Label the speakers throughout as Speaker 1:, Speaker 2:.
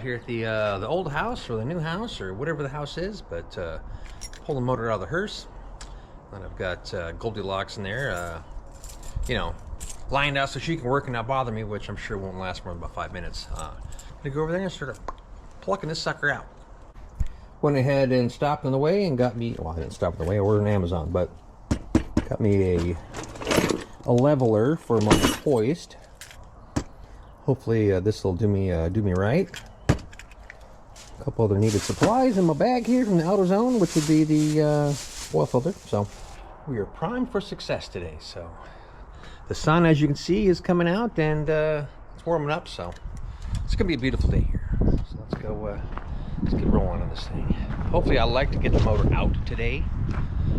Speaker 1: here at the old house or the new house or whatever the house is, but pull the motor out of the hearse. And I've got Goldilocks in there, you know, lined out so she can work and not bother me, which I'm sure won't last more than about 5 minutes. I'm gonna go over there and start plucking this sucker out. Went ahead and stopped in the way and got me, well, I didn't stop in the way, I ordered on Amazon, but got me a leveler for my hoist. Hopefully this will do me right. A couple other needed supplies in my bag here from the AutoZone, which would be the oil filter. So we are primed for success today. So the sun, as you can see, is coming out and it's warming up. So it's gonna be a beautiful day here. So let's go. Let's get rolling on this thing. Hopefully, I like to get the motor out today.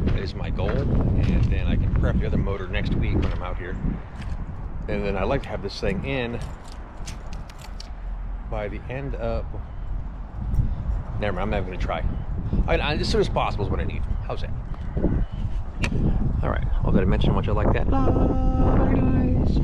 Speaker 1: That is my goal, and then I can prep the other motor next week when I'm out here. And then I like to have this thing in by the end of. Never mind, I'm not going to try. As soon as possible is what I need. How's that? All right. All that I mentioned, how much I like that. Very nice.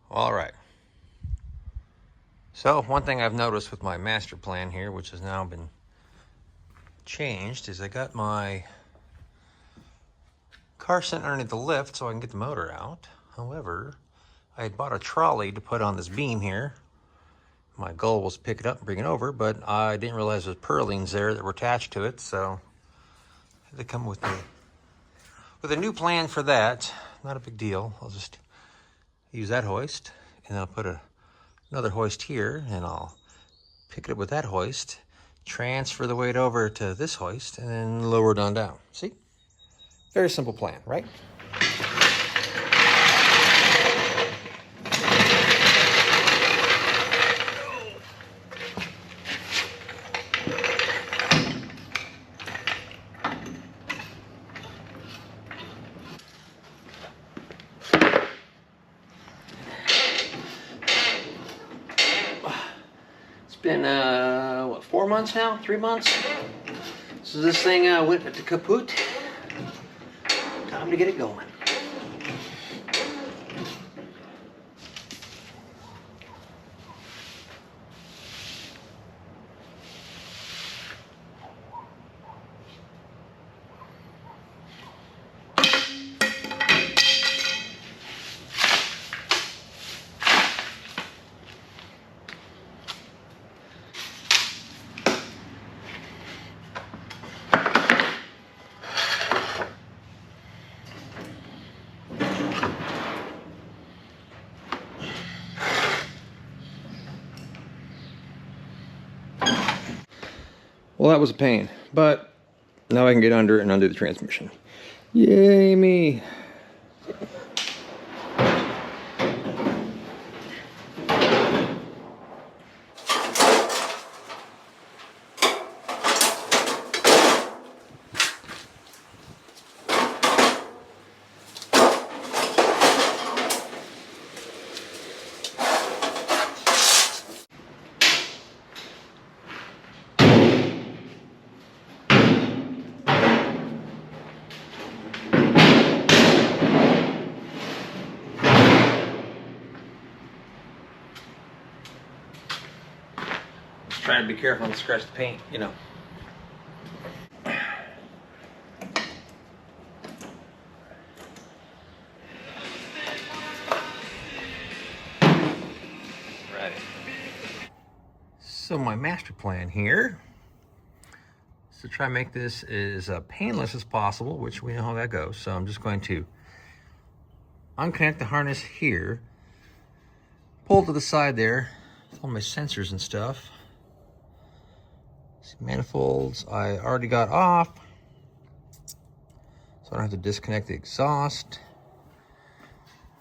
Speaker 1: All right. So one thing I've noticed with my master plan here, which has now been changed, is I got my car sent underneath the lift so I can get the motor out. However, I had bought a trolley to put on this beam here. My goal was to pick it up and bring it over, but I didn't realize there's purlins there that were attached to it, so I had to come with a new plan for that. Not a big deal. I'll just use that hoist, and I'll put another hoist here, and I'll pick it up with that hoist, transfer the weight over to this hoist, and then lower it on down. See? Very simple plan, right? Been what, 4 months now, 3 months. So this thing went to kaput. Time to get it going. Well, that was a pain, but now I can get under it and undo the transmission. Yay me! Trying to be careful not to scratch the paint, you know. Right. So my master plan here is to try and make this as painless as possible, which we know how that goes. So I'm just going to unconnect the harness here, pull to the side there, with all my sensors and stuff. Manifolds I already got off, so I don't have to disconnect the exhaust.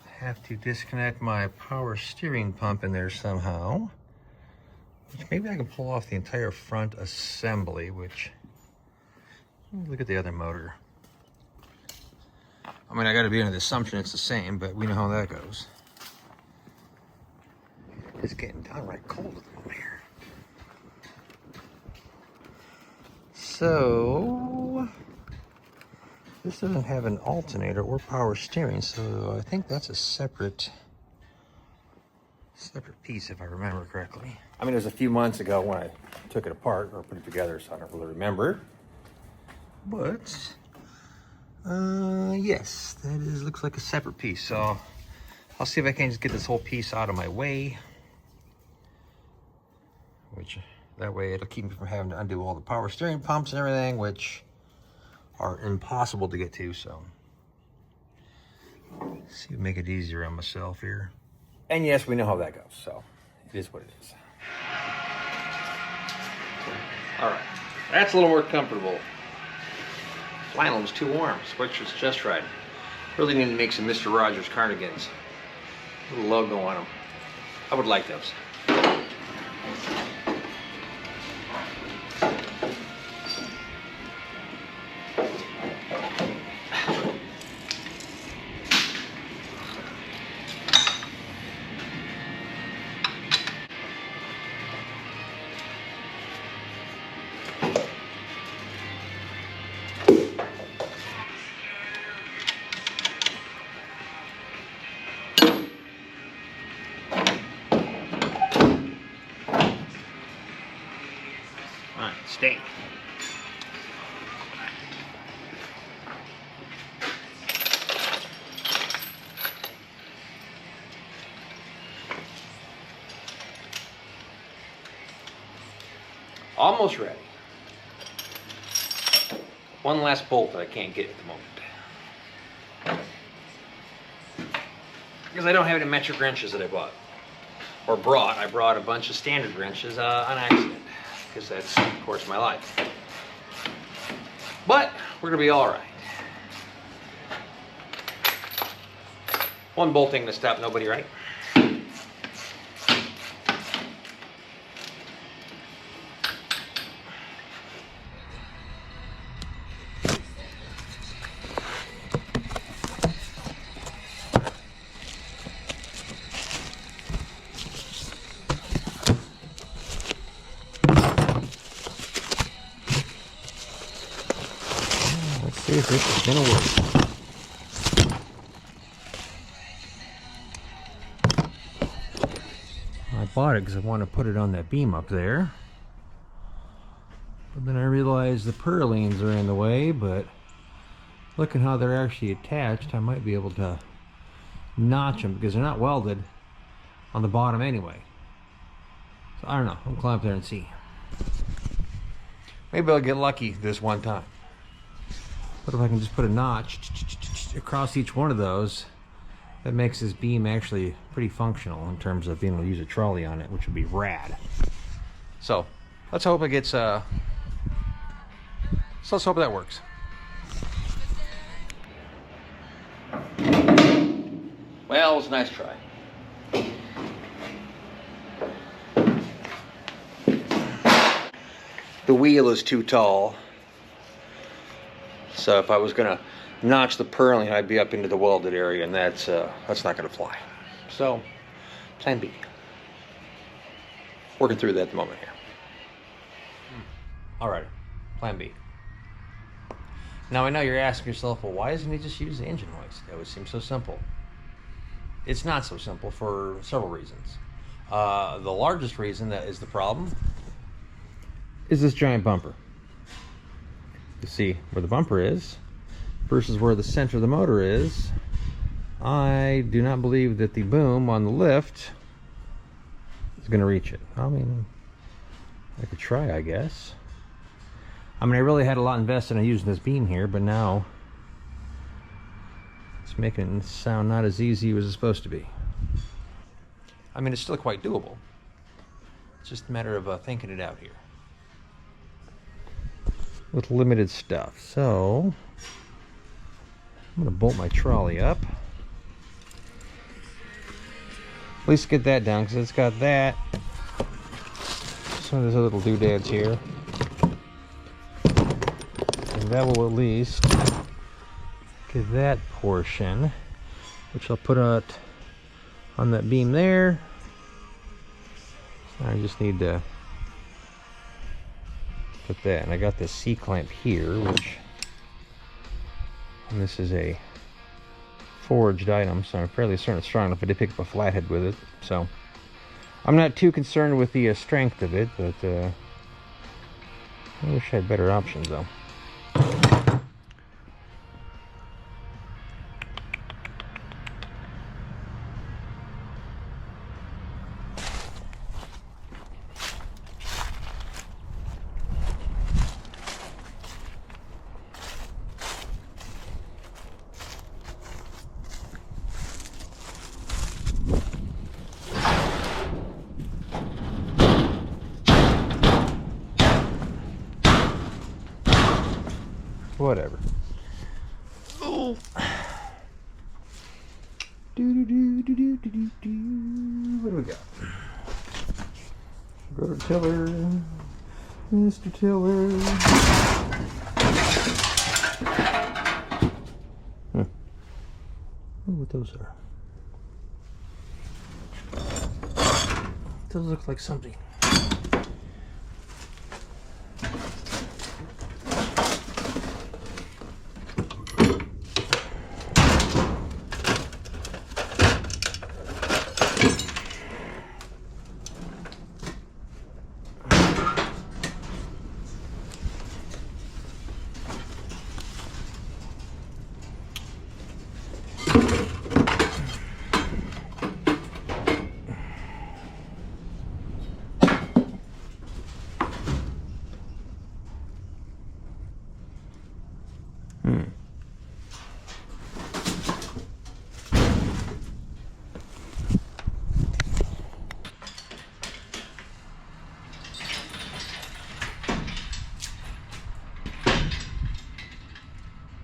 Speaker 1: I have to disconnect my power steering pump in there somehow, which maybe I can pull off the entire front assembly, which Look at the other motor. I mean, I got to be under the assumption it's the same, but we know how that goes. It's getting downright cold at the moment here. So, this doesn't have an alternator or power steering, so I think that's a separate piece, if I remember correctly. I mean, it was a few months ago when I took it apart or put it together, so I don't really remember. But yes, that looks like a separate piece. So I'll see if I can just get this whole piece out of my way, which that way it'll keep me from having to undo all the power steering pumps and everything, which are impossible to get to. So see if make it easier on myself here. And yes, we know how that goes, so it is what it is. All right, that's a little more comfortable. Flannel was too warm, sweatshirt's just right. Really need to make some Mr. Rogers cardigans. A little logo on them. I would like those. Stay. Almost ready. One last bolt that I can't get at the moment, because I don't have any metric wrenches that I bought or brought. I brought a bunch of standard wrenches on accident, because that's, of course, my life. But we're gonna be all right. One bolt ain't gonna stop nobody, right? See if this is gonna work. I bought it because I want to put it on that beam up there. But then I realized the purlins are in the way, but looking how they're actually attached, I might be able to notch them because they're not welded on the bottom anyway. So I don't know, I'll climb up there and see. Maybe I'll get lucky this one time. What if I can just put a notch across each one of those? That makes this beam actually pretty functional in terms of being able to use a trolley on it, which would be rad. So let's hope it gets so let's hope that works. Well, it was a nice try. The wheel is too tall. So if I was gonna notch the purling, I'd be up into the welded area, and that's not gonna fly. So, plan B. Working through that at the moment here. All right, plan B. Now I know you're asking yourself, well, why doesn't he just use the engine hoist? That would seem so simple. It's not so simple for several reasons. The largest reason that is the problem is this giant bumper. You see where the bumper is versus where the center of the motor is. I do not believe that the boom on the lift is going to reach it. I mean, I could try, I guess. I mean, I really had a lot invested in using this beam here, but now it's making it sound not as easy as it's supposed to be. I mean, it's still quite doable. It's just a matter of thinking it out here with limited stuff. So I'm going to bolt my trolley up. At least get that down, because it's got that. Some of those little doodads here. And that will at least get that portion, which I'll put out on that beam there. I just need to put that, and I got this C-clamp here, which, and this is a forged item, so I'm fairly certain it's strong enough. I did pick up a flathead with it, so I'm not too concerned with the strength of it, but I wish I had better options though. Whatever. Oh. What do we got? Rotor tiller, Mr. Tiller. I wonder what those are. Those look like something.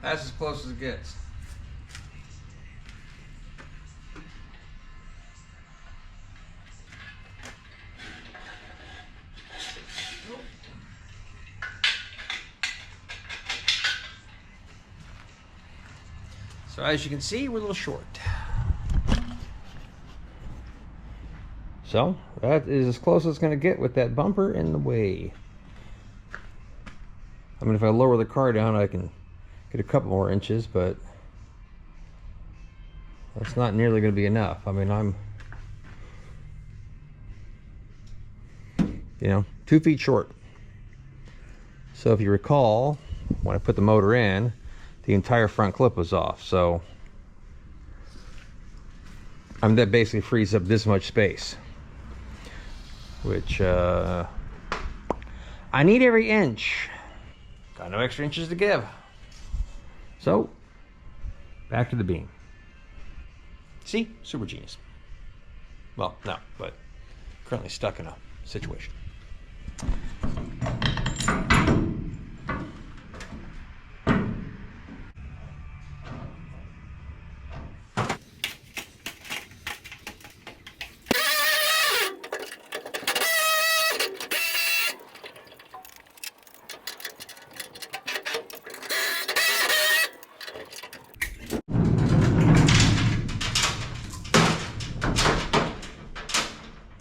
Speaker 1: That's as close as it gets. So as you can see, we're a little short. So that is as close as it's going to get with that bumper in the way. I mean, if I lower the car down, I can get a couple more inches, but that's not nearly going to be enough. I mean, I'm, 2 feet short. So if you recall, when I put the motor in, the entire front clip was off. So I mean, that basically frees up this much space, which I need every inch. Got no extra inches to give. So back to the beam. See, super genius. Well, no, but currently stuck in a situation.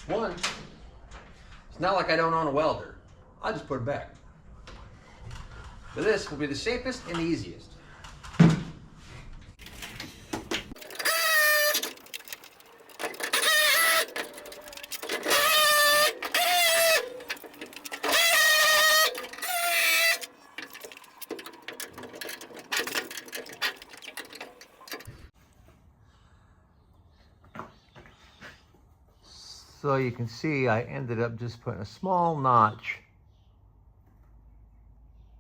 Speaker 1: One, it's not like I don't own a welder. I'll just put it back. But this will be the safest and the easiest. So you can see I ended up just putting a small notch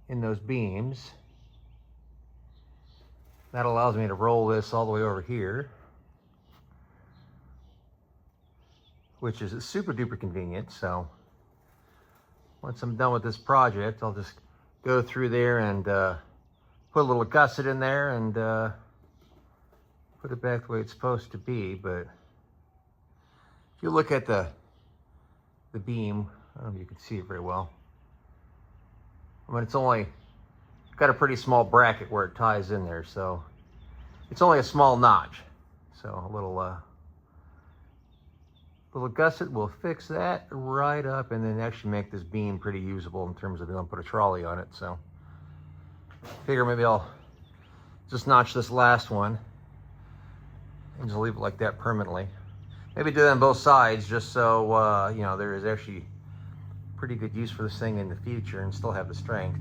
Speaker 1: in those beams. That allows me to roll this all the way over here, which is super duper convenient. So once I'm done with this project, I'll just go through there and put a little gusset in there and put it back the way it's supposed to be. But if you look at the beam, I don't know if you can see it very well. I mean, it's only a got a pretty small bracket where it ties in there, so it's only a small notch. So a little gusset will fix that right up, and then actually make this beam pretty usable in terms of going to put a trolley on it. So figure maybe I'll just notch this last one and just leave it like that permanently. Maybe do that on both sides, just so you know, there is actually pretty good use for this thing in the future and still have the strength.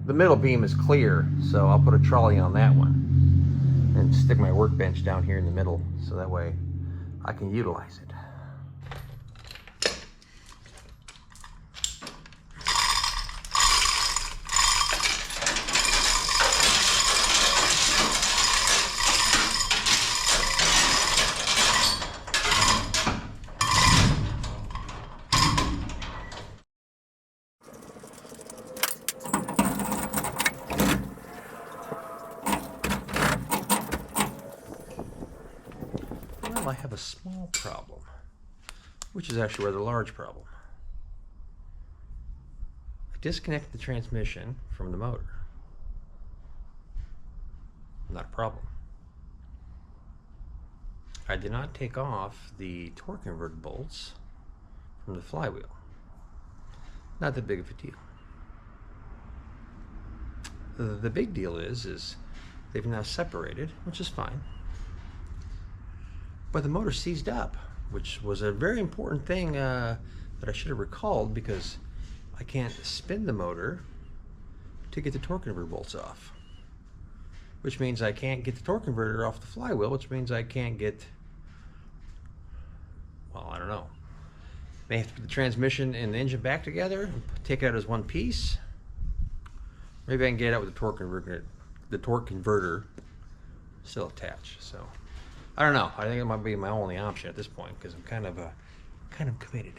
Speaker 1: The middle beam is clear, so I'll put a trolley on that one and stick my workbench down here in the middle, so that way I can utilize it. I have a small problem, which is actually a rather large problem. I disconnected the transmission from the motor. Not a problem. I did not take off the torque converter bolts from the flywheel. Not that big of a deal. The big deal is they've now separated, which is fine. But the motor seized up, which was a very important thing that I should have recalled, because I can't spin the motor to get the torque converter bolts off. Which means I can't get the torque converter off the flywheel, which means I can't get, well, I don't know. May have to put the transmission and the engine back together and take it out as one piece. Maybe I can get it out with the torque converter still attached. So I don't know. I think it might be my only option at this point, because I'm kind of committed.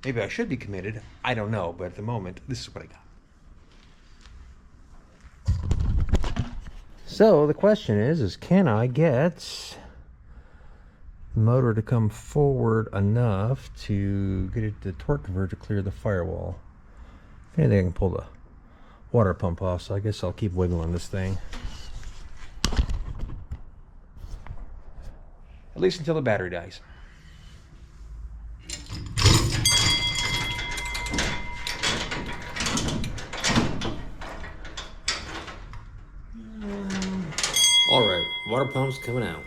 Speaker 1: Maybe I should be committed. I don't know, but at the moment, this is what I got. So the question is can I get the motor to come forward enough to get the torque converter to clear the firewall? If anything, I can pull the water pump off, so I guess I'll keep wiggling this thing. At least until the battery dies. All right, water pump's coming out.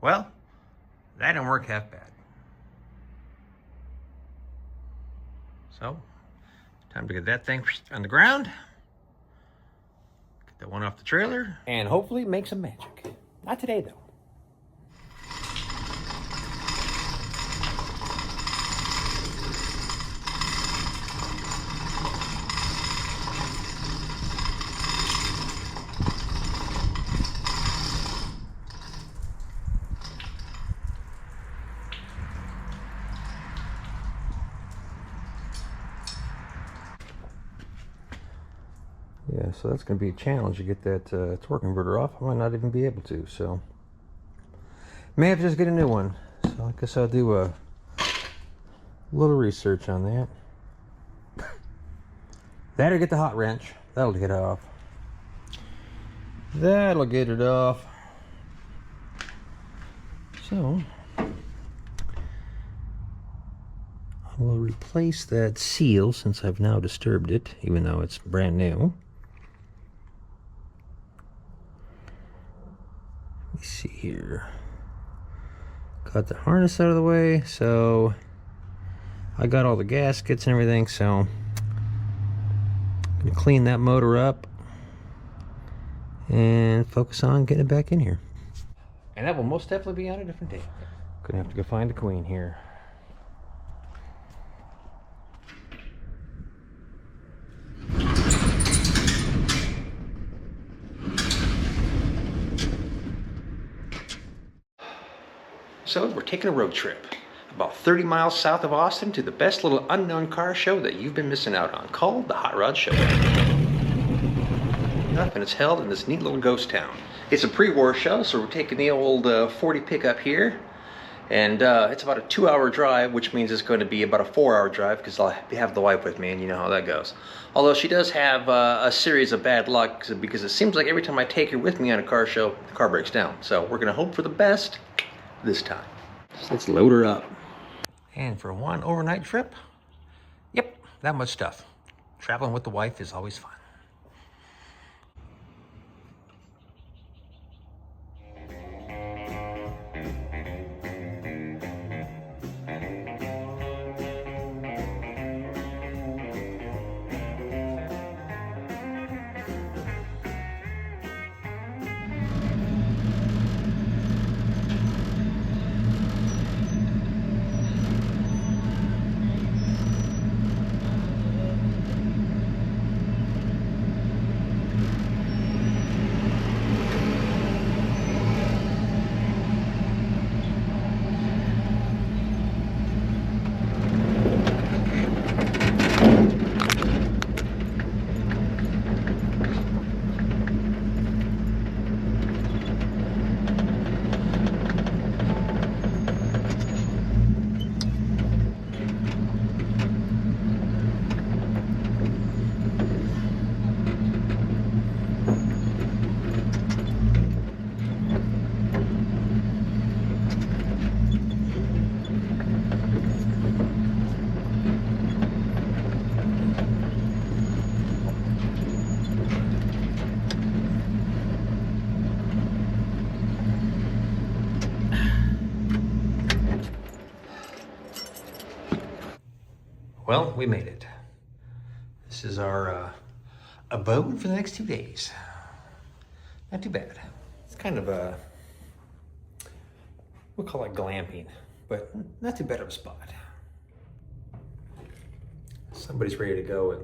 Speaker 1: Well, that didn't work half bad. So, time to get that thing on the ground, get that one off the trailer, and hopefully make some magic. Not today, though. Yeah, so that's going to be a challenge to get that torque converter off. I might not even be able to, so may have to just get a new one. So I guess I'll do a A little research on that. That'll get the hot wrench. That'll get it off. That'll get it off. So, I will replace that seal since I've now disturbed it, even though it's brand new. Let me see here. Got the harness out of the way, so I got all the gaskets and everything, so I'm gonna clean that motor up and focus on getting it back in here. And that will most definitely be on a different day. Gonna have to go find the queen here. So we're taking a road trip about 30 miles south of Austin to the best little unknown car show that you've been missing out on, called the Hot Rod Showdown. And it's held in this neat little ghost town. It's a pre-war show, so we're taking the old 40 pickup here, and it's about a 2-hour drive, which means it's going to be about a 4-hour drive because I'll have the wife with me, and you know how that goes. Although she does have a series of bad luck because it seems like every time I take her with me on a car show, the car breaks down. So we're going to hope for the best this time. So let's load her up. And for one overnight trip, yep, that much stuff. Traveling with the wife is always fun. Well, we made it. This is our abode for the next 2 days. Not too bad. It's kind of a, we'll call it glamping, but not too bad of a spot. Somebody's ready to go and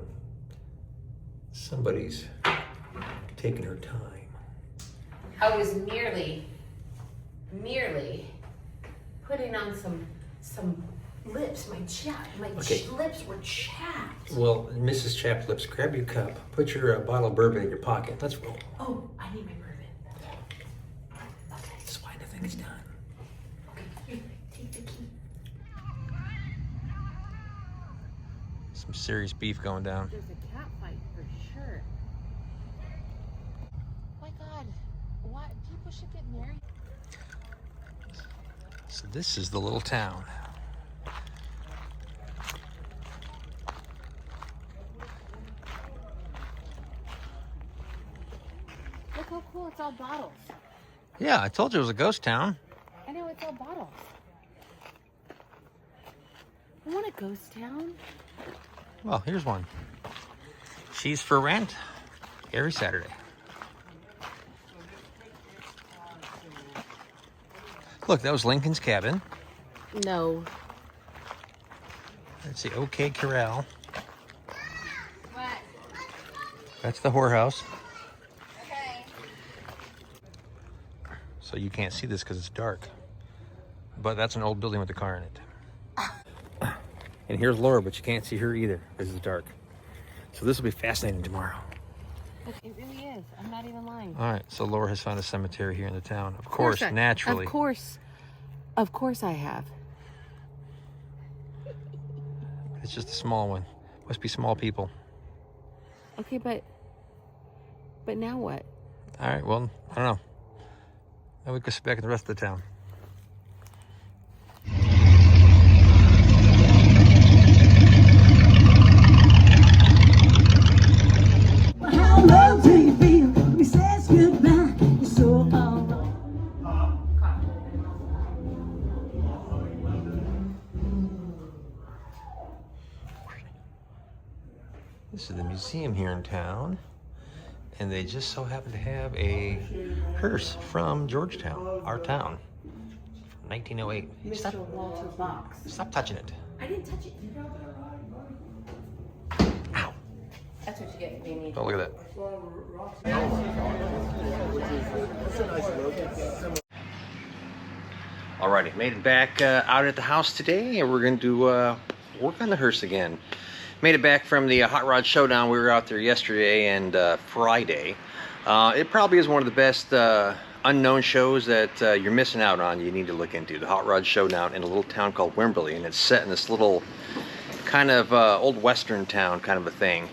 Speaker 1: somebody's taking her time.
Speaker 2: I was merely putting on some lips. My lips were chapped.
Speaker 1: Well, Mrs. Chapped Lips, grab your cup, put your bottle of bourbon in your pocket. Let's roll.
Speaker 2: Oh, I need my bourbon. Okay.
Speaker 1: That's why nothing is done.
Speaker 2: Okay, here, take the key.
Speaker 1: Some serious beef going down.
Speaker 2: There's a cat fight for sure. Oh my God, why people should get married?
Speaker 1: So this is the little town.
Speaker 2: Look how cool, it's all bottles.
Speaker 1: Yeah, I told you it was a ghost town.
Speaker 2: I know, it's all bottles. I want a ghost town.
Speaker 1: Well, here's one. She's for rent every Saturday. Look, that was Lincoln's cabin.
Speaker 2: No.
Speaker 1: That's the OK Corral.
Speaker 2: What?
Speaker 1: That's the whorehouse.
Speaker 2: Okay.
Speaker 1: So you can't see this because it's dark. But that's an old building with a car in it. And here's Laura, but you can't see her either because it's dark. So this will be fascinating tomorrow.
Speaker 2: It really is. I'm not even lying.
Speaker 1: All right, so Laura has found a cemetery here in the town. Of course, naturally.
Speaker 2: Of course I have.
Speaker 1: It's just a small one. Must be small people.
Speaker 2: Okay, but now what?
Speaker 1: All right, well, I don't know. Now we go sit back in the rest of the town.
Speaker 3: How long do you feel when he says goodbye? You're so alright.
Speaker 1: This is the museum here in town, and they just so happen to have a hearse from Georgetown, our town, from 1908. Hey,
Speaker 2: Mr. Walter Box.
Speaker 1: Stop touching it.
Speaker 2: I didn't touch it.
Speaker 1: Ow.
Speaker 2: That's what you get for being mean.
Speaker 1: Oh, look at that. Alrighty, made it back out at the house today, and we're going to work on the hearse again. Made it back from the Hot Rod Showdown. We were out there yesterday and Friday. It probably is one of the best unknown shows that you're missing out on. You need to look into the Hot Rod Showdown in a little town called Wimberley, and it's set in this little kind of old western town kind of a thing.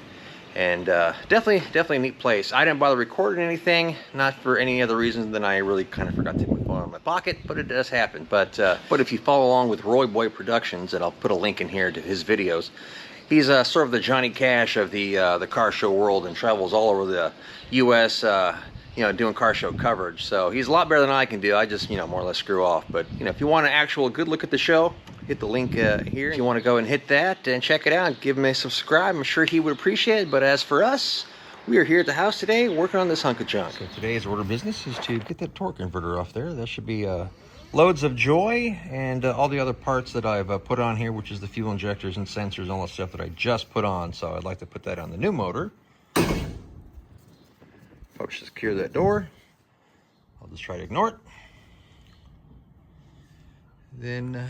Speaker 1: And definitely a neat place. I didn't bother recording anything, not for any other reason than I really kind of forgot to take my phone out of my pocket, but it does happen. But if you follow along with Roy Boy Productions, and I'll put a link in here to his videos, he's sort of the Johnny Cash of the car show world, and travels all over the U.S. Doing car show coverage. So he's a lot better than I can do. I just more or less screw off. But if you want an actual good look at the show, hit the link here. If you want to go and hit that and check it out, give him a subscribe. I'm sure he would appreciate it. But as for us, we are here at the house today working on this hunk of junk. So today's order of business is to get that torque converter off there. That should be loads of joy, and all the other parts that I've put on here, which is the fuel injectors and sensors and all the stuff that I just put on. So I'd like to put that on the new motor. Folks, secure that door. I'll just try to ignore it. Then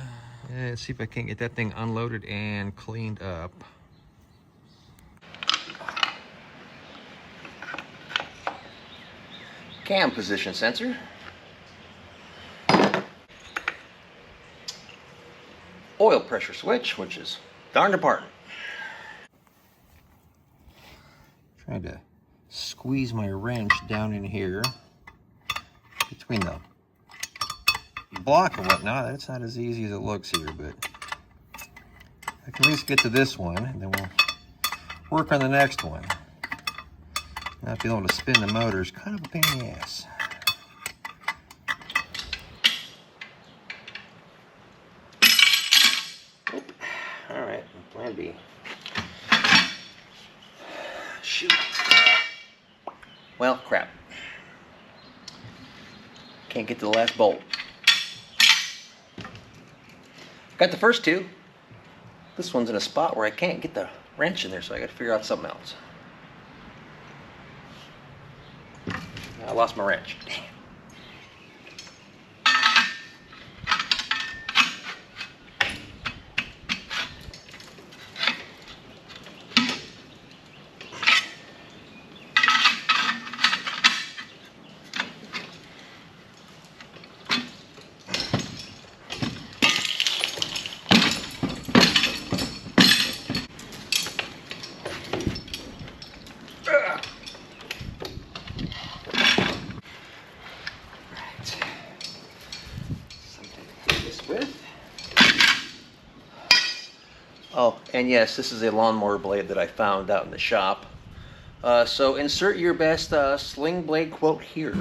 Speaker 1: let's see if I can't get that thing unloaded and cleaned up. Cam position sensor. Oil pressure switch, which is darned important. Trying to squeeze my wrench down in here between the block and whatnot. That's not as easy as it looks here, but I can at least get to this one, and then we'll work on the next one. Not being able to spin the motor is kind of a pain in the ass. Alright, plan B. Shoot. Well, crap. Can't get to the last bolt. Got the first two. This one's in a spot where I can't get the wrench in there, so I got to figure out something else. I lost my wrench. Dang. Oh, and yes, this is a lawnmower blade that I found out in the shop. So insert your best sling blade quote here.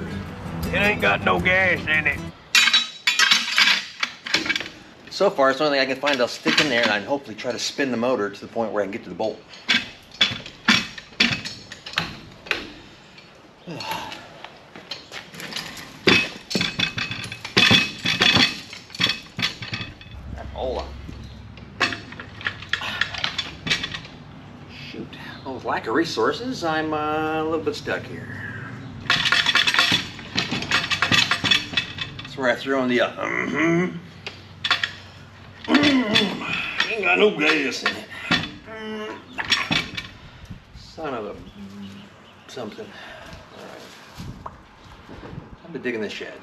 Speaker 4: It ain't got no gas in it.
Speaker 1: So far, it's the only thing I can find. I'll stick in there and hopefully try to spin the motor to the point where I can get to the bolt. Hold on. Shoot. Well, with lack of resources, I'm a little bit stuck here. That's where I throw in the
Speaker 4: Ain't got no gas in it.
Speaker 1: son of a something. All right. I've been digging this shed.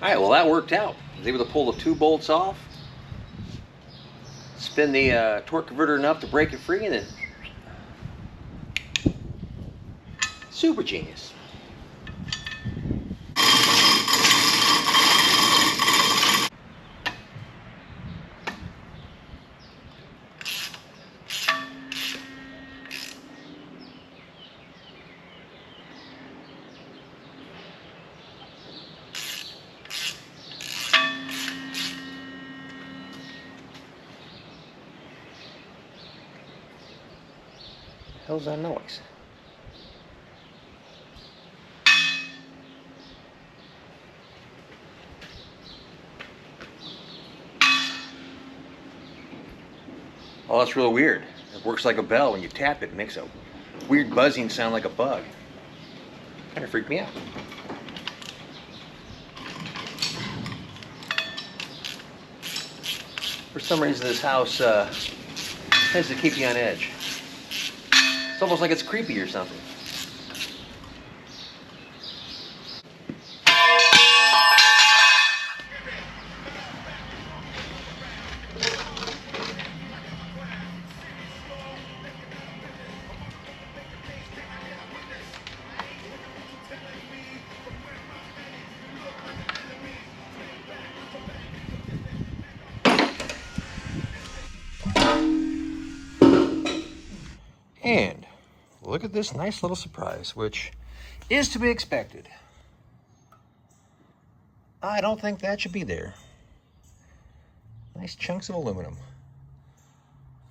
Speaker 1: All right, well that worked out. I was able to pull the 2 bolts off, spin the torque converter enough to break it free, and then super genius. How's that noise? Oh, that's real weird. It works like a bell. When you tap it, it makes a weird buzzing sound like a bug. Kind of freaked me out. For some reason, this house tends to keep you on edge. It's almost like it's creepy or something. And look at this nice little surprise, which is to be expected. I don't think that should be there. Nice chunks of aluminum.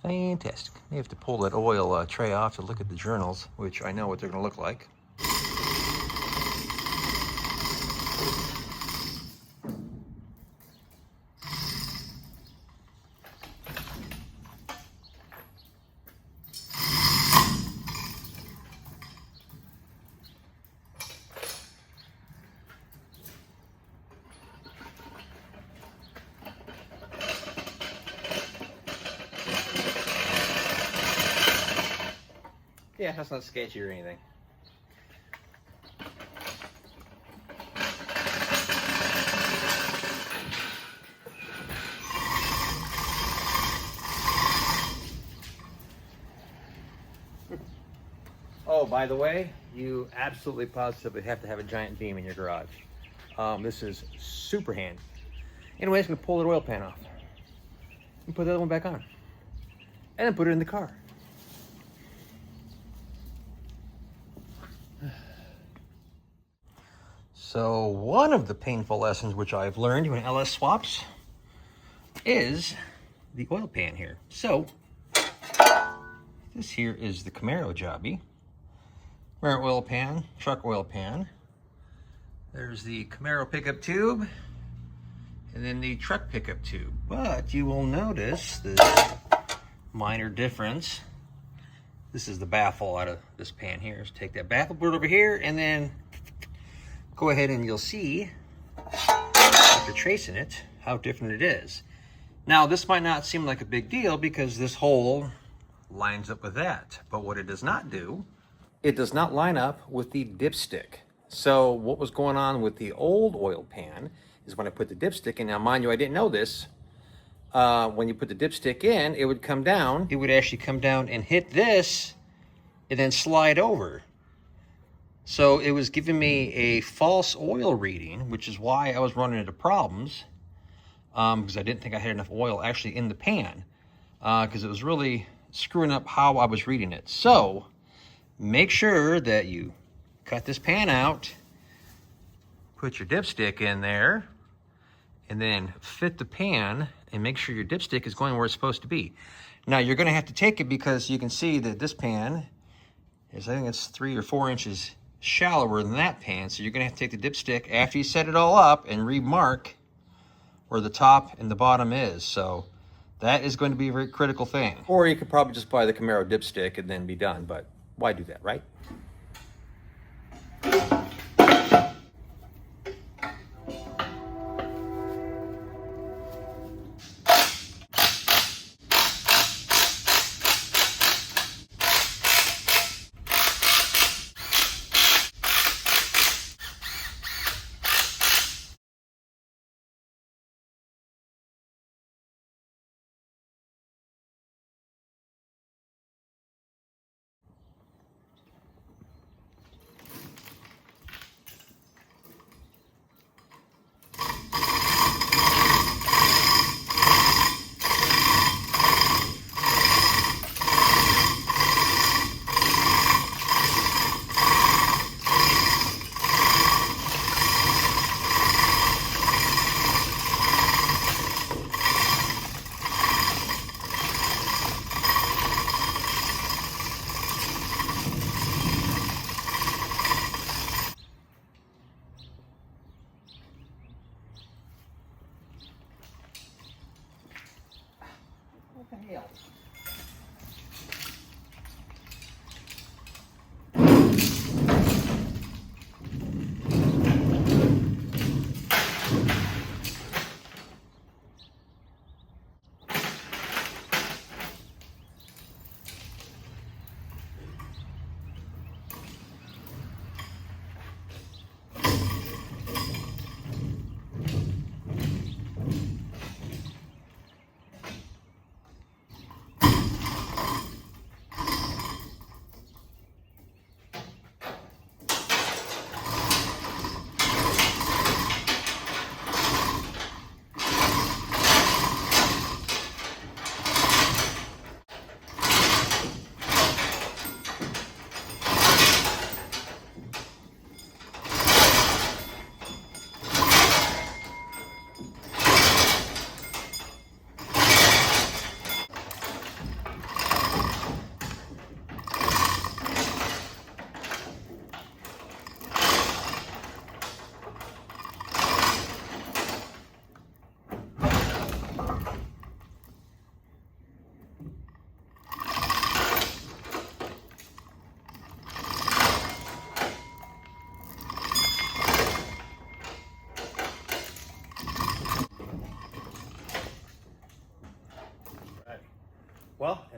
Speaker 1: Fantastic. You have to pull that oil tray off to look at the journals, which I know what they're going to look like. Yeah, that's not sketchy or anything. Oh, by the way, you absolutely positively have to have a giant beam in your garage. This is super handy. Anyway, I'm going to pull the oil pan off and put the other one back on, and then put it in the car. So one of the painful lessons which I've learned when LS swaps is the oil pan here. So this here is the Camaro jobby. Camaro oil pan, truck oil pan. There's the Camaro pickup tube, and then the truck pickup tube. But you will notice this minor difference. This is the baffle out of this pan here. So take that baffle, put it over here, and then go ahead and you'll see, after tracing it, how different it is. Now, this might not seem like a big deal because this hole lines up with that. But what it does not do, it does not line up with the dipstick. So what was going on with the old oil pan is when I put the dipstick in, now mind you, I didn't know this, when you put the dipstick in, it would come down. It would actually come down and hit this and then slide over. So it was giving me a false oil reading, which is why I was running into problems, because I didn't think I had enough oil actually in the pan, because it was really screwing up how I was reading it. So make sure that you cut this pan out, put your dipstick in there, and then fit the pan and make sure your dipstick is going where it's supposed to be. Now you're going to have to take it because you can see that this pan is, I think it's 3 or 4 inches shallower than that pan, so you're going to have to take the dipstick after you set it all up and remark where the top and the bottom is. So that is going to be a very critical thing. Or you could probably just buy the Camaro dipstick and then be done, but why do that, right?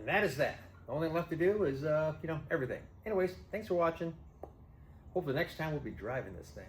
Speaker 1: And that is that. The only thing left to do is, you know, everything. Anyways, thanks for watching. Hopefully next time we'll be driving this thing.